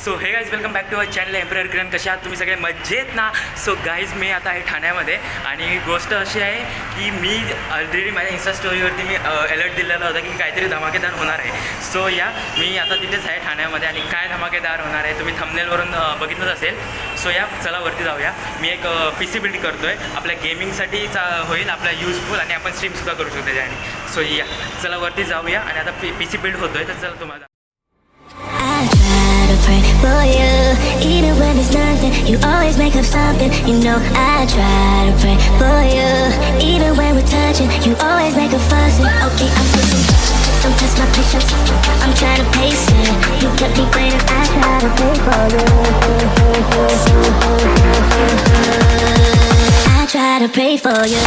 So hey guys welcome back to our channel एम्प्रेअर किरण. कसे आहात तुम्ही सगळे मजेत ना. सो गाईज मी आता आहे ठाण्यामध्ये आणि गोष्ट अशी आहे की मी ऑलरेडी माझ्या इन्स्टा स्टोरीवरती मी अलर्ट दिलेला होता की काहीतरी धमाकेदार होणार आहे. सो मी आता तिथेच आहे ठाण्यामध्ये आणि काय धमाकेदार होणार आहे तुम्ही थंबनेलवरून बघितलंच असेल. सो चला वरती जाऊया. मी एक PC बिल्ड करतो आहे आपल्या गेमिंगसाठीचा होईल आपला यूजफुल आणि आपण स्ट्रीमसुद्धा करू शकतो त्याच्याने. सो चला वरती जाऊया आणि आता PC बिल्ड होतो आहे तर चला तुम्हाला. Pray for you, even when there's nothing. You always make up something. You know I try to pray for you, even when we're touching. You always make a fuss. Okay, I'm pushing. Don't test my patience. I'm trying to pace it. You kept me waiting. I try to pray for you. I try to pray for you.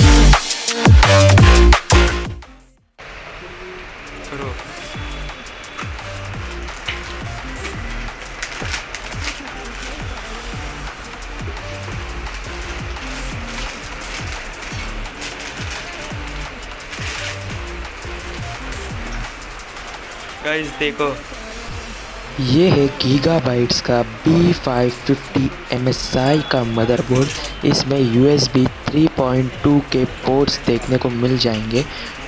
Guys देखो, ये है gigabytes का B550 MSI का motherboard. इसमें USB 3.2 के ports देखने को मिल जाएंगे.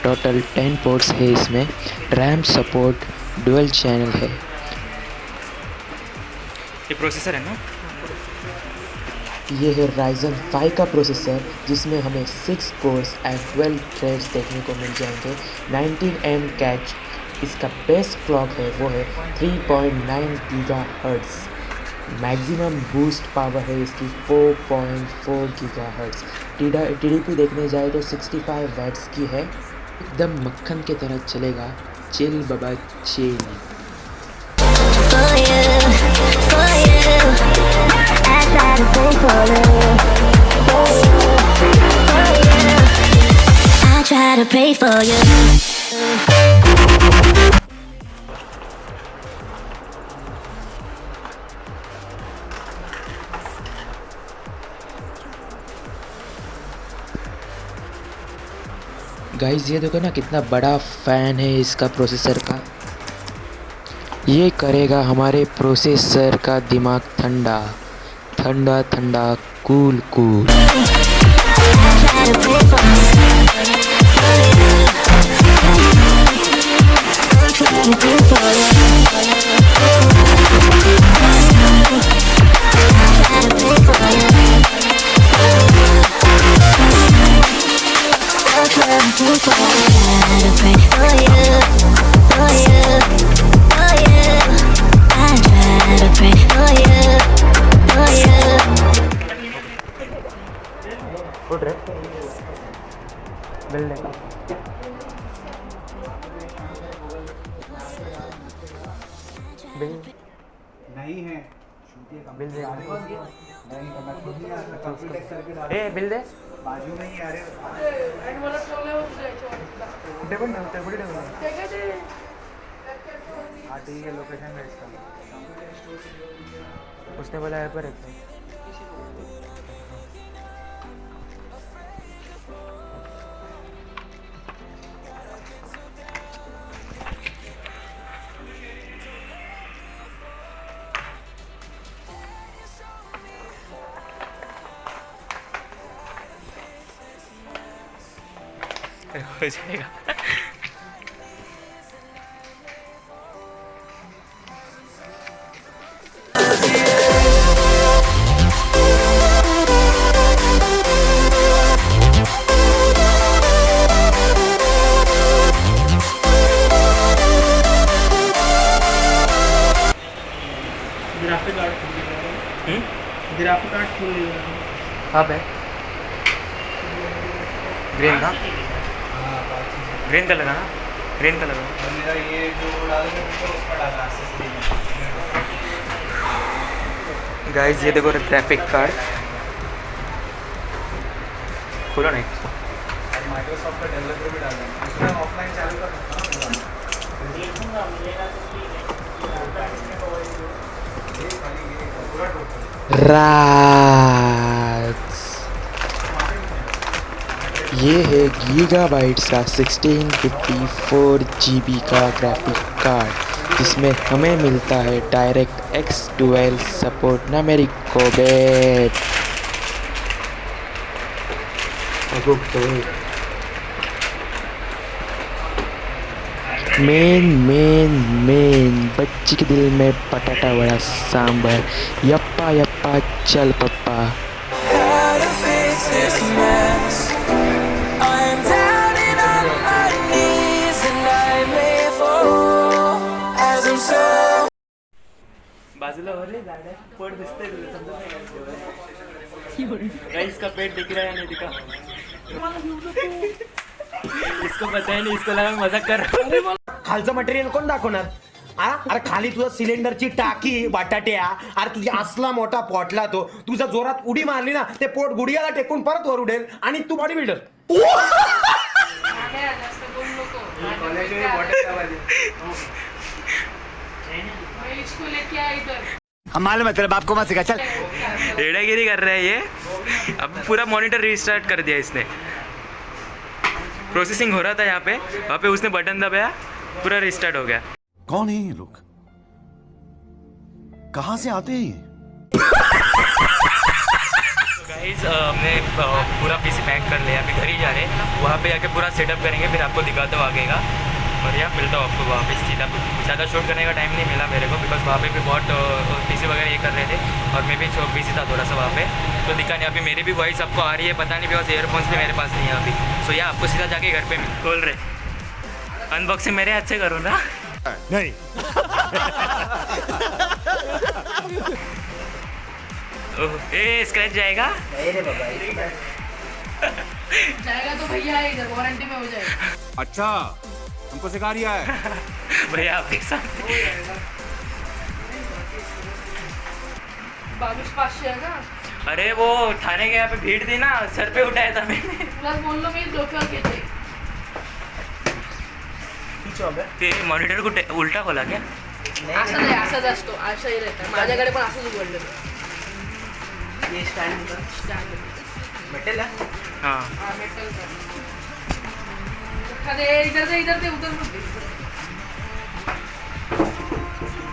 टोटल 10 पोर्ट्स है इसमें. रैम सपोर्ट डुअल चैनल है. ये प्रोसेसर है ना. ये है Ryzen 5 का प्रोसेसर जिसमें हमें 6 कोर्स एंड 12 थ्रेड्स देखने को मिल जाएंगे. 19M कैच इसका बेस्ट क्लॉक है वो है 3.9 GHz. मैक्सिमम बूस्ट पावर है इसकी 4.4 GHz. TDP देखने जाए तो 65 वैट्स की है. एकदम मक्खन के तरह चलेगा. Chill Baba chill. I try to pray for you. Guys ये देखो ना कितना बड़ा फ़ैन है इसका प्रोसेसर का. ये करेगा हमारे प्रोसेसर का दिमाग ठंडा ठंडा ठंडा कूल कूल. उठ रहे बिल्ड नहीं है बिल दे. नहीं करना खुद नहीं आता कंप्यूटर टेक्स करके डाल ए बिल दे. बाजू में ही आ रहे टेबल ना टेबल टेबल. हाँ ठीक है लोकेशन भेज कर उसने बोला है पर हो जाएगा. ग्राफिक कार्ड फुल हाँ है ग्रीन का. ग्रीन कलर का ना. ग्रीन कलर का. मेरा ये जो डाल के उस पर डालना गाइस ये देखो ग्राफिक कार्ड खोलो नहीं. माइक्रोसॉफ्ट का डेवलपर भी डालना है उसमें ऑफलाइन चालू कर सकता राज ये है गीगाबाइट्स का 1654 GB का ग्राफिक कार्ड. जिसमें हमें मिलता है डायरेक्ट X12 सपोर्ट ना मेरी कोबेट। मेन बच्ची के दिल में पटाटा वड़ा सांबर। यप्पा यप्पा चल पप्पा। How to fix this mess? I'm down and on my knees and I may fall as I'm so. बाजूला हो रे झाड पोट दिसतंय तुला समजत नाही गाइस का पेट दिख रहा है नहीं दिखा इसको पता है नहीं इसको लगा मैं मजाक कर रहा हूं खालचं मटेरियल कोण दाखवणार? अरे खाली तुझा सिलेंडरची टाकी बटाट्या, अरे तुझी असला मोठा पोटला तो, तुझा जोरात उडी मारली ना ते पोट गुडघ्याला टेकून परत वर उडेल आणि तू बॉडी बिल्डर. कॉलेज में बॉटल वाली इसको लेके आ इधर. हम मालूम है तेरे बाप को मत सिखा चल. हेडागिरी कर रहा है ये. अब पूरा मॉनिटर रिस्टार्ट कर दिया इसने. प्रोसेसिंग हो रहा था यहाँ पे, वहाँ पे उसने बटन दबाया, पूरा रिस्टार्ट हो गया. कौन है ये लोग? कहाँ से आते हैं ये? गाइस हमने पूरा पीसी पैक कर लिया, अभी घर ही जा रहे हैं. वहाँ पे जाके पूरा सेटअप करेंगे, फिर आपको दिखाता हूँ आगे का. और यार मिलता हूँ आपको वहाँ पे सीधा. ज़्यादा शूट करने का टाइम नहीं मिला मेरे को, बिकॉज वहाँ पे भी बहुत पीसी वगैरह ये कर रहे थे और मैं भी बिजी था थोड़ा सा वहाँ पे, तो दिखा नहीं. अभी मेरी भी वॉइस आपको आ रही है पता नहीं, बिकॉज ईयरफोन्स भी मेरे पास नहीं है अभी. सो या आपको सीधा जाके घर पे खोल रहे. अनबॉक्सिंग मेरे हाथ से करो ना. नहीं. ए स्क्रैच जाएगा. जाएगा तो भैया इधर वारंटी में हो जाएगा. अच्छा, हमको सिखा रिया है. भैया आपके साथ 22,500 है ना. अरे वो थाने के यहाँ पे भीड़ थी ना, सर पे उठाया था मैंने. प्लस बोल लो मी डोक्यावर घेते. ते मॉनिटर को उलटा खोला क्या? असं नाही, असाच असतो, असाही रहता. माझ्याकडे पण असंच उघडलं. स्टँड भेटेल ना? हाँ हा मेटल का. कदे इधर से उधर मत दे.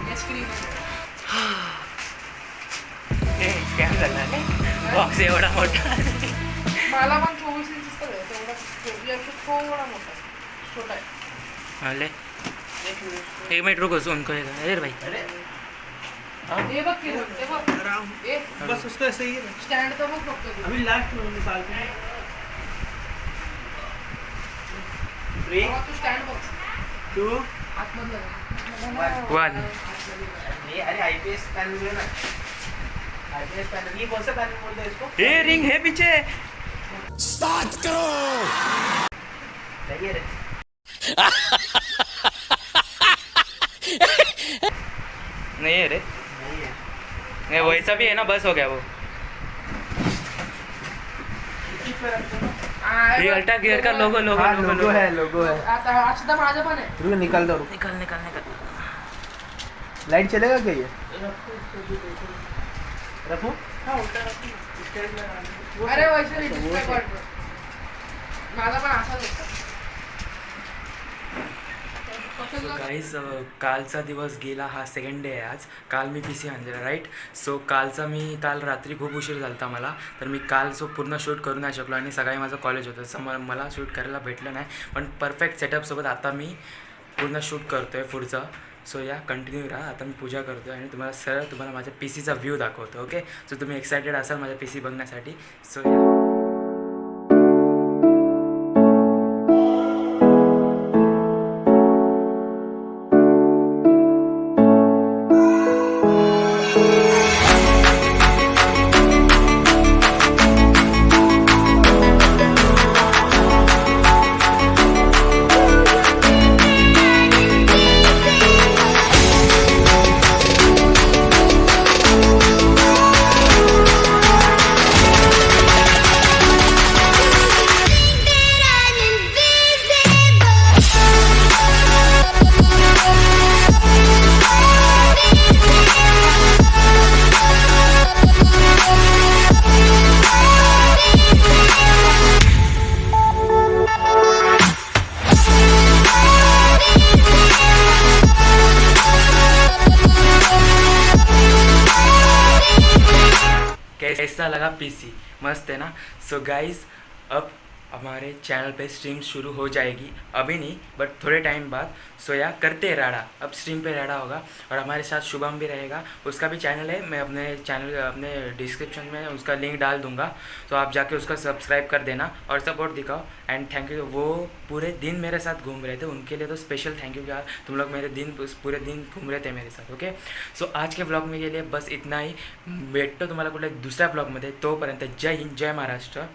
ये स्क्रीन क्या झालं रे? बॉक्स एवढा मोठा. मला पण 24 इंचचा आहे, तेवढा यापेक्षा थोडा मोठा आहे. छोटा आहे. ले एक मिनट रुको, उनको अरे भाई हे बघ की ते बघ. ए बस उसका ऐसे ही है. स्टँड तर बघ फक्त तू. अभी लास्ट में निकालते हैं. तेव्हा तू स्टँड बघ. 2 आतमधलं 1 ये अरे आईपीएस पैनल है ना. आईपीएस पैनल, ये कौन सा पैनल बोलते हैं इसको? ए रिंग है पीछे. 7 करोड़. सही है रे. नहीं है रे, नहीं वैसा भी है ना, बस हो गया वो. ये अल्ट्रा गियर का लोगो लोगो है, लोगो है. आता असं तर माझं पण आहे. रुक निकाल दो. निकल. लाइट चलेगा क्या ये? रखूं? अरे वैसे डिस्प्ले पडतो. माझा पण असाच होता. गाईज कालचा दिवस गेला, हा सेकंड डे आहे आज. काल मी पी सी आणलेला राईट. सो काल रात्री खूप उशीर झाला होता मला, तर मी काल पूर्ण शूट करू नाही शकलो आणि सकाळी माझं कॉलेज होतं, सो मला शूट करायला भेटलं नाही. पण परफेक्ट सेटअपसोबत आता मी पूर्ण शूट करतो आहे पुढचं. सो या कंटिन्यू राहा. आता मी पूजा करतो आणि तुम्हाला माझ्या पी सीचा व्ह्यू दाखवतो. ओके, सो तुम्ही एक्सायटेड असाल माझ्या पी सी बघण्यासाठी. सो या कैसा लगा पीसी, मस्त है ना। सो गाइज अब हमारे चैनल पे स्ट्रीम शुरू हो जाएगी, अभी नहीं बट थोड़े टाइम बाद। सो या करते राड़ा, अब स्ट्रीम पे राड़ा होगा और हमारे साथ शुभम भी रहेगा, उसका भी चैनल है, मैं अपने चैनल अपने डिस्क्रिप्शन में उसका लिंक डाल दूंगा, तो आप जाके उसका सब्सक्राइब कर देना और सपोर्ट दिखाओ। एंड थैंक यू, वो पूरे दिन मेरे साथ घूम रहे थे, उनके लिए तो स्पेशल थैंक यू यार, तुम लोग मेरे दिन पूरे दिन घूम रहे थे मेरे साथ। ओके, सो आज के ब्लॉग में के लिए बस इतना ही, भेटतो तुम्हाला कुठल्या दुसऱ्या ब्लॉगमध्ये, तोपर्यंत जय हिंद, जय महाराष्ट्र.